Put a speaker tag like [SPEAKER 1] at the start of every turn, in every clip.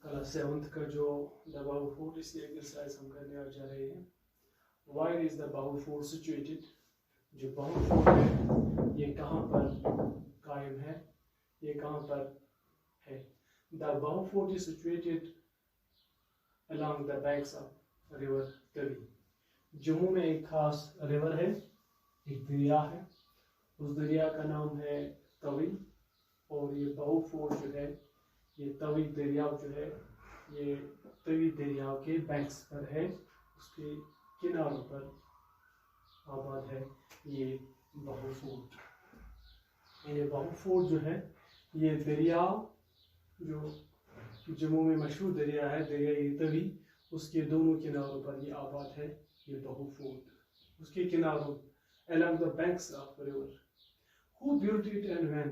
[SPEAKER 1] Class 7th का जो the Bahu fort इसकी एक्सरसाइज हम करने जा रहे हैं। Wire is the Bahu fort situated. जो बाहु फोर्ट है ये कहाँ पर कायम है, ये कहाँ पर है। The Bahu fort is situated along the banks of river Tawi. Jammu में एक खास रिवर है, एक दरिया है, उस दरिया का नाम है तवी। और ये बाहु फोर्ट जो है ये तवी दरिया जो है ये तवी दरिया के बैंक्स पर है, उसके किनारों पर आबाद है ये बाहु फोर्ट। ये बाहु फोर्ट जो है ये दरिया जो जम्मू में मशहूर दरिया है, दरिया तवी, उसके दोनों किनारों पर ये आबाद है ये बाहु फोर्ट। उसके किनारों along the banks of river। Who built it and when?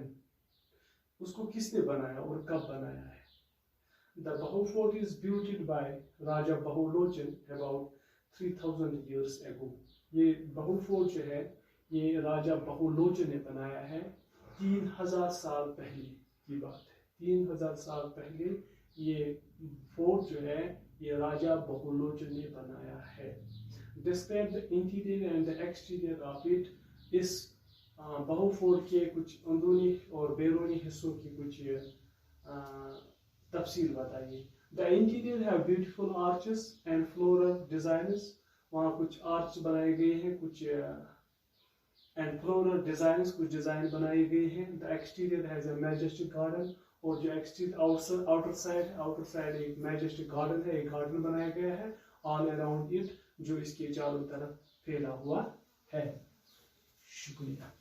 [SPEAKER 1] उसको किसने बनाया और कब बनाया है। The Bahu Fort is built by Raja Bahulochan about 3000 years ago। ये बाहु फोर्ट जो है ये राजा बहुलोचन ने बनाया है 3000 साल पहले की बात है। 3000 साल पहले ये फोर्ट जो है ये राजा बहुलोचन ने बनाया है। Describe the interior and the exterior of it। इस बाहु फोर्ट के कुछ अंदरूनी और बैरूनी हिस्सों की कुछ तफसील बताइए। The interior have beautiful arches and floral designs। वहाँ कुछ आर्च बनाए गए हैं, कुछ and floral designs, कुछ डिजाइन बनाए गए हैं। The exterior has a majestic garden। और जो एक्सटीरियर आउटर साइड एक मैजेस्टिक गार्डन है, एक गार्डन बनाया गया है ऑल अराउंड इट, जो इसके चारों तरफ फैला हुआ है। शुक्रिया।